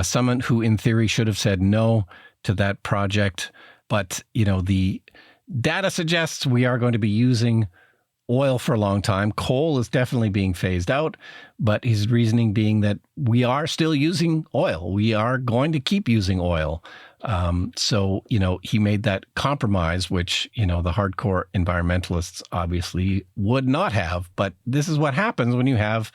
Someone who, in theory, should have said no to that project. But, the data suggests we are going to be using oil for a long time. Coal is definitely being phased out, but his reasoning being that we are still using oil. We are going to keep using oil. So, he made that compromise, which, the hardcore environmentalists obviously would not have. But this is what happens when you have,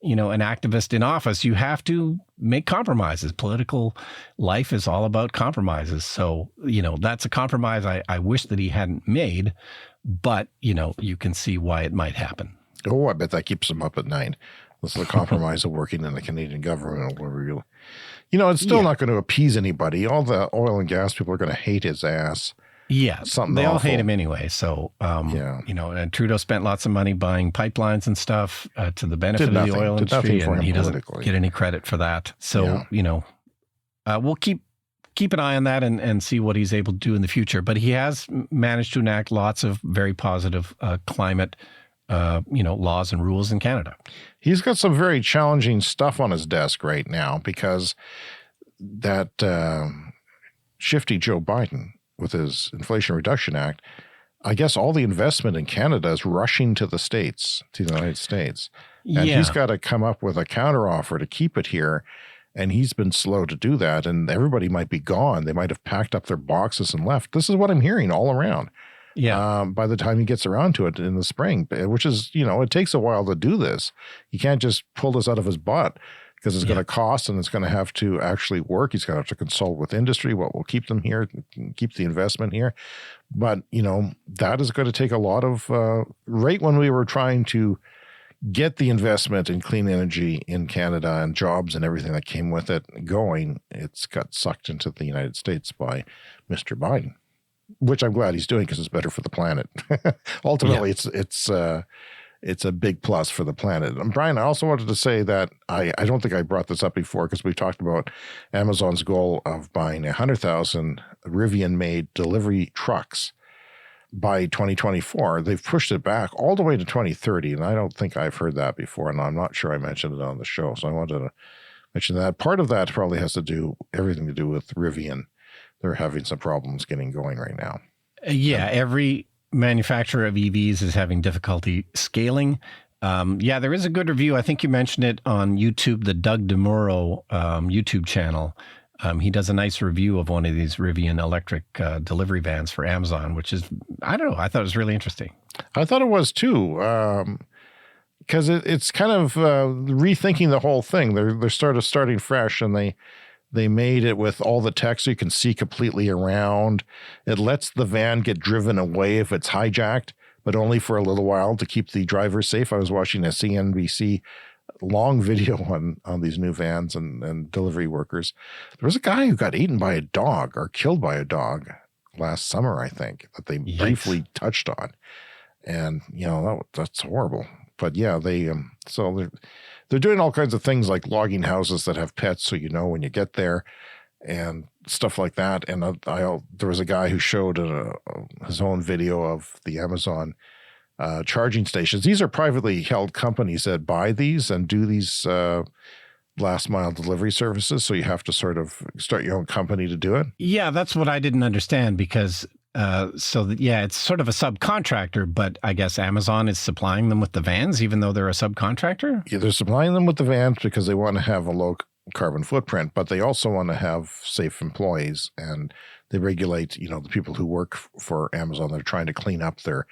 an activist in office. You have to make compromises. Political life is all about compromises. So, that's a compromise I wish that he hadn't made. But, you can see why it might happen. Oh, I bet that keeps him up at night. This is a compromise of working in the Canadian government. It's still not going to appease anybody. All the oil and gas people are going to hate his ass. Yeah, Something they all awful. hate him anyway. So, and Trudeau spent lots of money buying pipelines and stuff to the benefit of the oil industry, and he doesn't get any credit for that. So, we'll keep an eye on that and see what he's able to do in the future. But he has managed to enact lots of very positive climate laws and rules in Canada. He's got some very challenging stuff on his desk right now because that shifty Joe Biden with his Inflation Reduction Act, I guess all the investment in Canada is rushing to the United States. And he's got to come up with a counteroffer to keep it here. And he's been slow to do that. And everybody might be gone. They might have packed up their boxes and left. This is what I'm hearing all around. Yeah. By the time he gets around to it in the spring, which is, it takes a while to do this. You can't just pull this out of his butt because it's going to cost and it's going to have to actually work. He's going to have to consult with industry, what will keep them here, keep the investment here. But, that is going to take a lot of, right when we were trying to get the investment in clean energy in Canada and jobs and everything that came with it going, it's got sucked into the United States by Mr. Biden. Which I'm glad he's doing because it's better for the planet. Ultimately, it's a big plus for the planet. And Brian, I also wanted to say that I don't think I brought this up before because we talked about Amazon's goal of buying 100,000 Rivian-made delivery trucks by 2024. They've pushed it back all the way to 2030, and I don't think I've heard that before, and I'm not sure I mentioned it on the show. So I wanted to mention that. Part of that probably has everything to do with Rivian. They're having some problems getting going right now. Every manufacturer of EVs is having difficulty scaling. There is a good review. I think you mentioned it on YouTube, the Doug DeMuro YouTube channel. He does a nice review of one of these Rivian electric delivery vans for Amazon, which is, I don't know, I thought it was really interesting. I thought it was too, because it's kind of rethinking the whole thing. They're starting fresh, and they made it with all the text so you can see completely around. It lets the van get driven away if it's hijacked, but only for a little while to keep the driver safe. I was watching a CNBC long video on these new vans and delivery workers. There was a guy who got eaten by a dog or killed by a dog last summer, I think, that they briefly touched on. And, that's horrible. But they're doing all kinds of things like logging houses that have pets so when you get there and stuff like that. And there was a guy who showed his own video of the Amazon charging stations. These are privately held companies that buy these and do these last mile delivery services. So you have to sort of start your own company to do it. Yeah, that's what I didn't understand because it's sort of a subcontractor, but I guess Amazon is supplying them with the vans, even though they're a subcontractor? Yeah, they're supplying them with the vans because they want to have a low carbon footprint, but they also want to have safe employees, and they regulate, the people who work for Amazon. They're trying to clean up the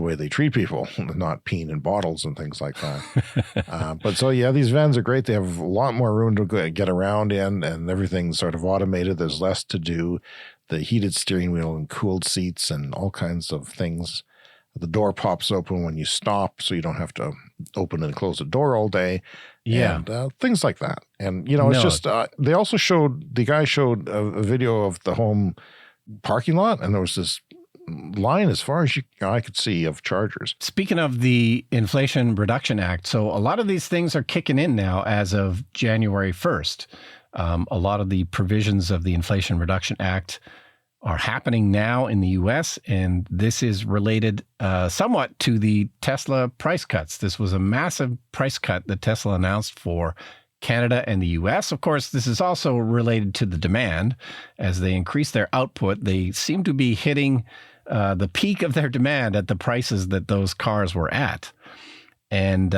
way they treat people, not peeing in bottles and things like that. These vans are great. They have a lot more room to get around in, and everything's sort of automated. There's less to do. The heated steering wheel and cooled seats and all kinds of things. The door pops open when you stop, so you don't have to open and close the door all day. Yeah. And things like that. And, it's just, they also the guy showed a video of the home parking lot, and there was this line as far as I could see of chargers. Speaking of the Inflation Reduction Act, so a lot of these things are kicking in now as of January 1st. A lot of the provisions of the Inflation Reduction Act are happening now in the U.S., and this is related somewhat to the Tesla price cuts. This was a massive price cut that Tesla announced for Canada and the U.S. Of course, this is also related to the demand. As they increase their output, they seem to be hitting the peak of their demand at the prices that those cars were at. And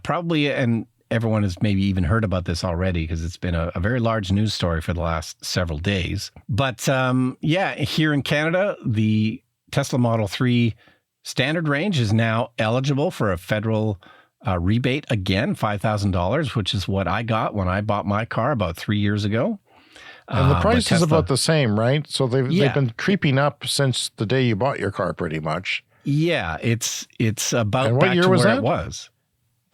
probably, and everyone has maybe even heard about this already because it's been a very large news story for the last several days. But here in Canada, the Tesla Model 3 standard range is now eligible for a federal rebate again, $5,000, which is what I got when I bought my car about 3 years ago. And the price is about the same, right? So they've been creeping up since the day you bought your car pretty much. Yeah, it's about and what back year to was where that? It was.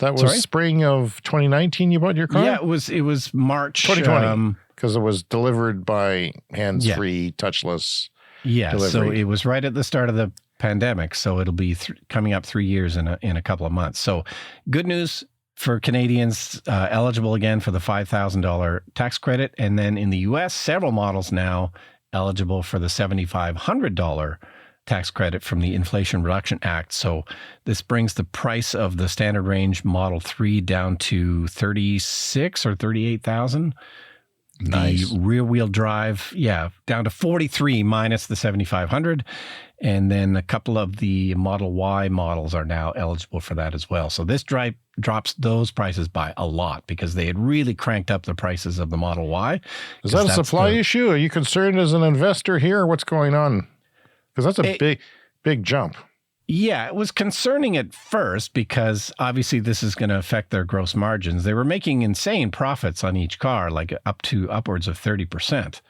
That was Sorry? spring of 2019 you bought your car? Yeah, it was March 2020, because it was delivered by hands-free, touchless delivery. So it was right at the start of the pandemic, so it'll be coming up 3 years in a couple of months. So good news for Canadians eligible again for the $5,000 tax credit. And then in the U.S., several models now eligible for the $7,500 tax credit from the Inflation Reduction Act. So this brings the price of the standard range Model 3 down to $36,000 or $38,000. Nice. The rear wheel drive, down to $43,000 minus the $7,500. And then a couple of the Model Y models are now eligible for that as well. So this drops those prices by a lot because they had really cranked up the prices of the Model Y. Is that a supply issue? Are you concerned as an investor here? What's going on? Because that's a big jump. Yeah, it was concerning at first because obviously this is going to affect their gross margins. They were making insane profits on each car, like upwards of 30%.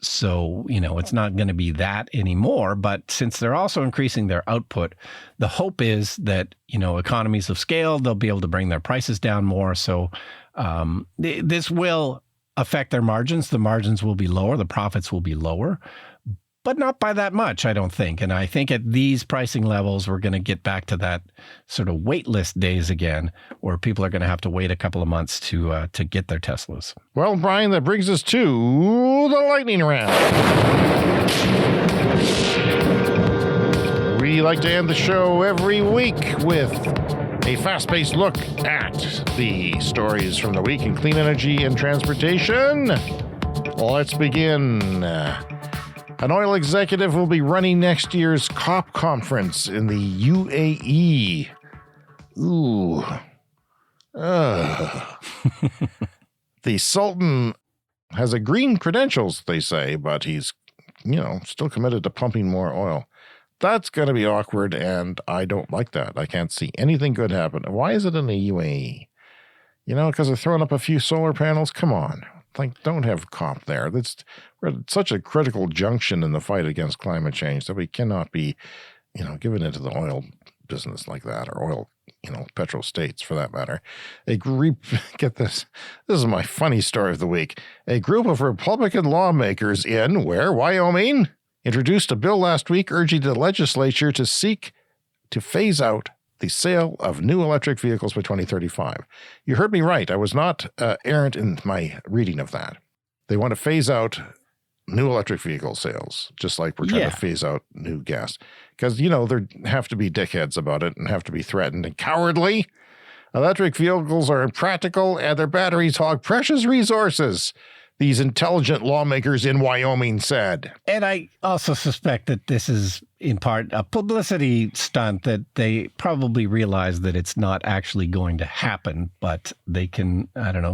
So, it's not going to be that anymore. But since they're also increasing their output, the hope is that, economies of scale, they'll be able to bring their prices down more. So this will affect their margins. The margins will be lower. The profits will be lower. But not by that much, I don't think. And I think at these pricing levels, we're going to get back to that sort of wait list days again, where people are going to have to wait a couple of months to get their Teslas. Well, Brian, that brings us to the lightning round. We like to end the show every week with a fast-paced look at the stories from the week in clean energy and transportation. Let's begin. An oil executive will be running next year's COP conference in the UAE. Ooh. The Sultan has a green credentials, they say, but he's, still committed to pumping more oil. That's going to be awkward, and I don't like that. I can't see anything good happen. Why is it in the UAE? Because they're throwing up a few solar panels? Come on. Don't have COP there. We're at such a critical junction in the fight against climate change that we cannot be, giving into the oil business like that, or oil, petro states for that matter. Get this. This is my funny story of the week. A group of Republican lawmakers in Wyoming, introduced a bill last week urging the legislature to seek to phase out the sale of new electric vehicles by 2035. You heard me right. I was not errant in my reading of that. They want to phase out new electric vehicle sales, just like we're trying to phase out new gas. Because, there have to be dickheads about it and have to be threatened and cowardly. Electric vehicles are impractical and their batteries hog precious resources, these intelligent lawmakers in Wyoming said. And I also suspect that this is in part a publicity stunt, that they probably realize that it's not actually going to happen, but they can,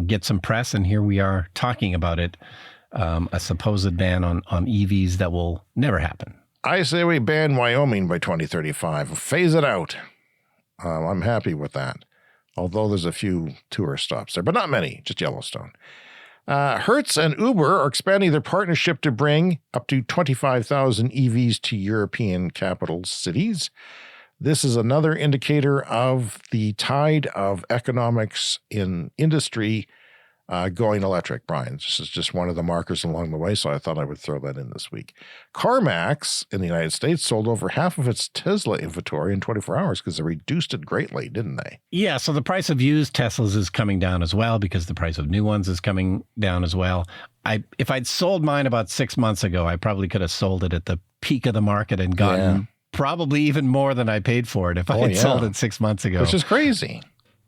get some press. And here we are talking about it, a supposed ban on EVs that will never happen. I say we ban Wyoming by 2035. Phase it out. I'm happy with that. Although there's a few tourist stops there, but not many, just Yellowstone. Hertz and Uber are expanding their partnership to bring up to 25,000 EVs to European capital cities. This is another indicator of the tide of economics in industry going electric, Brian. This is just one of the markers along the way, so I thought I would throw that in this week. CarMax in the United States sold over half of its Tesla inventory in 24 hours because they reduced it greatly, didn't they? Yeah, so the price of used Teslas is coming down as well because the price of new ones is coming down as well. If I'd sold mine about 6 months ago, I probably could have sold it at the peak of the market and gotten probably even more than I paid for it if I had sold it 6 months ago. Which is crazy.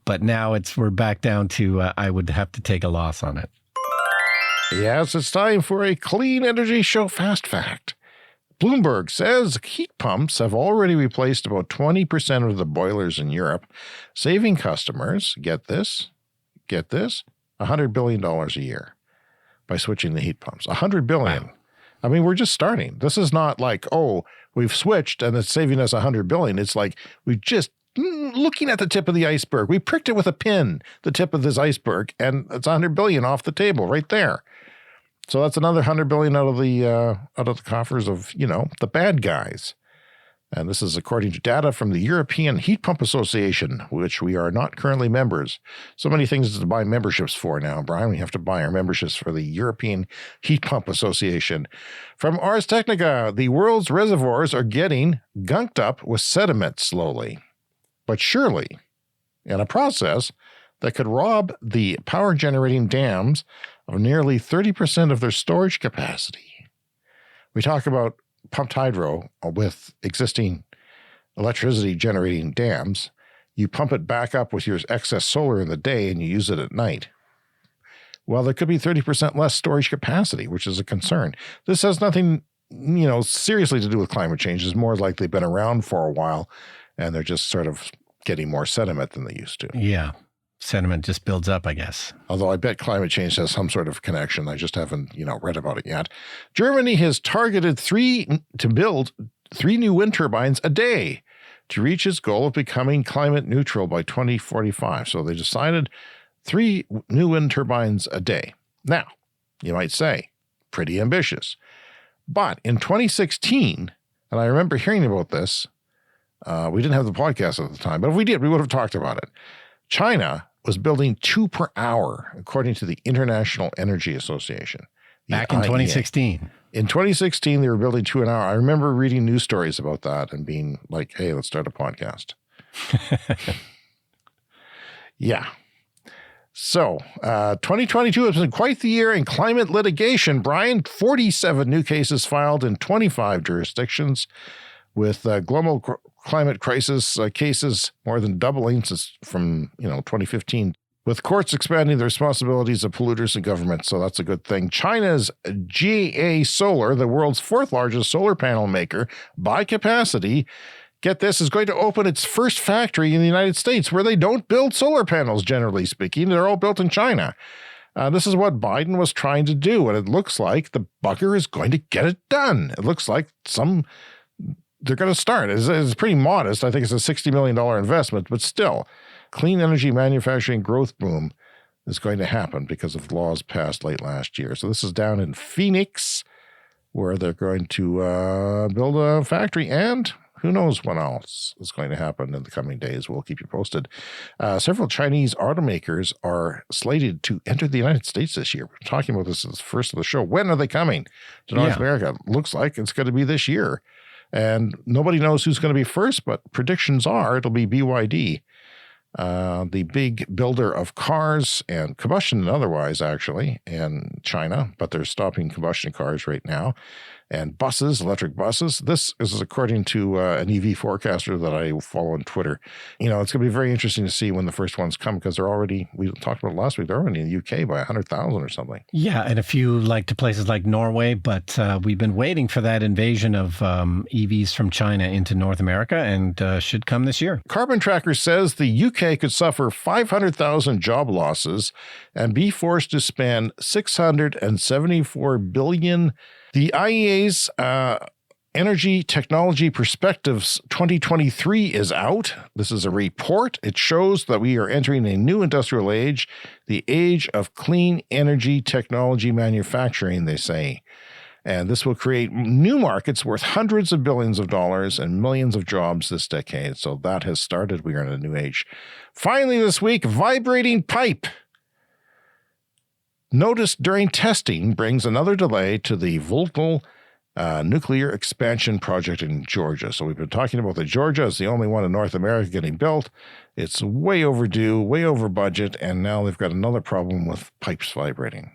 But now we're back down to I would have to take a loss on it. Yes, it's time for a clean energy show fast fact. Bloomberg says heat pumps have already replaced about 20% of the boilers in Europe, saving customers, get this, $100 billion a year by switching the heat pumps. $100 billion. Wow. I mean, we're just starting. This is not like, we've switched and it's saving us $100 billion. It's like we've just looking at the tip of the iceberg. We pricked it with a pin, the tip of this iceberg, and it's $100 billion off the table right there. So that's another $100 billion out of the coffers of, the bad guys. And this is according to data from the European Heat Pump Association, which we are not currently members. So many things to buy memberships for now, Brian. We have to buy our memberships for the European Heat Pump Association. From Ars Technica, the world's reservoirs are getting gunked up with sediment slowly, but surely, in a process that could rob the power-generating dams of nearly 30% of their storage capacity. We talk about pumped hydro with existing electricity generating dams. You pump it back up with your excess solar in the day and you use it at night. Well, there could be 30% less storage capacity, which is a concern. This has nothing, seriously to do with climate change. It's more like they've been around for a while and they're just sort of getting more sediment than they used to. Yeah. Sediment just builds up, I guess. Although I bet climate change has some sort of connection. I just haven't, read about it yet. Germany has targeted to build 3 new wind turbines a day to reach its goal of becoming climate neutral by 2045. So they decided 3 new wind turbines a day. Now, you might say, pretty ambitious. But in 2016, and I remember hearing about this, we didn't have the podcast at the time, but if we did, we would have talked about it. China was building 2 per hour, according to the International Energy Association. Back in 2016. In 2016, they were building 2 an hour. I remember reading news stories about that and being like, hey, let's start a podcast. Yeah. So 2022 has been quite the year in climate litigation. Brian, 47 new cases filed in 25 jurisdictions, with global climate crisis cases more than doubling since from 2015, with courts expanding the responsibilities of polluters and governments. So that's a good thing. China's GA Solar, the world's 4th largest solar panel maker by capacity, get this, is going to open its first factory in the United States, where they don't build solar panels, generally speaking. They're all built in China. This is what Biden was trying to do, and it looks like the bugger is going to get it done. It looks like they're going to start. It's pretty modest. I think it's a $60 million investment, but still, clean energy manufacturing growth boom is going to happen because of laws passed late last year. So this is down in Phoenix, where they're going to build a factory, and who knows what else is going to happen in the coming days. We'll keep you posted. Several Chinese automakers are slated to enter the United States this year. We're talking about this at the first of the show. When are they coming to North America? Looks like it's going to be this year. And nobody knows who's going to be first, but predictions are it'll be BYD, the big builder of cars and combustion and otherwise, actually, in China. But they're stopping combustion cars right now. And buses, electric buses. This is according to an EV forecaster that I follow on Twitter. It's going to be very interesting to see when the first ones come, because they're already, we talked about it last week, they're already in the UK by 100,000 or something. Yeah, and a few to places like Norway, but we've been waiting for that invasion of EVs from China into North America, and should come this year. Carbon Tracker says the UK could suffer 500,000 job losses and be forced to spend $674 billion. The IEA's Energy Technology Perspectives 2023 is out. This is a report. It shows that we are entering a new industrial age, the age of clean energy technology manufacturing, they say. And this will create new markets worth hundreds of billions of dollars and millions of jobs this decade. So that has started. We are in a new age. Finally this week, vibrating pipe noticed during testing brings another delay to the Vogtle nuclear expansion project in Georgia. So we've been talking about that Georgia is the only one in North America getting built. It's way overdue, way over budget, and now they've got another problem with pipes vibrating.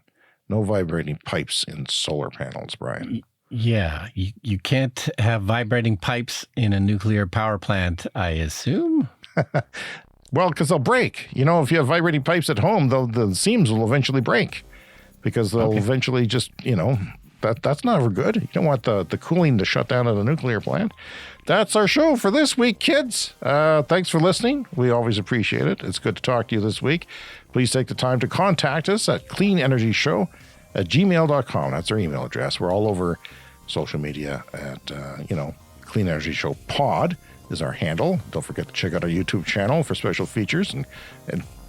No vibrating pipes in solar panels, Brian. Yeah, you can't have vibrating pipes in a nuclear power plant, I assume? Well, because they'll break. If you have vibrating pipes at home, the seams will eventually break, because they'll eventually just, that's never good. You don't want the cooling to shut down at a nuclear plant. That's our show for this week, kids. Thanks for listening. We always appreciate it. It's good to talk to you this week. Please take the time to contact us at cleanenergyshow@gmail.com. That's our email address. We're all over social media at, Clean Energy Show Pod is our handle. Don't forget to check out our YouTube channel for special features. And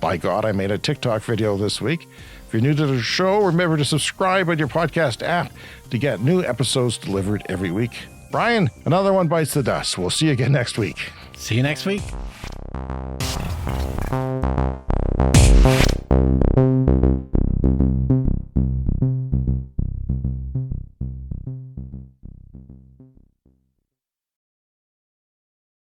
by God, I made a TikTok video this week. If you're new to the show, remember to subscribe on your podcast app to get new episodes delivered every week. Brian, another one bites the dust. We'll see you again next week. See you next week.